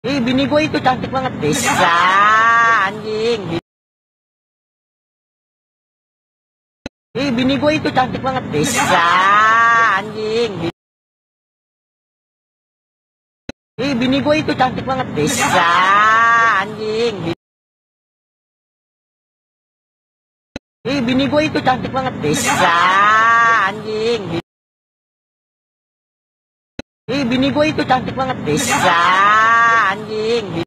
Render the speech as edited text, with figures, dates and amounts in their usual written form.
Ih, bini gue itu cantik banget. Bisa, anjing. Ih, bini gue itu cantik banget. Bisa, anjing. Ih, bini gue itu cantik banget. Bisa, anjing. Ih, bini gue itu cantik banget. Bisa, anjing. Ih, bini gue itu cantik banget. Bisa, anjing.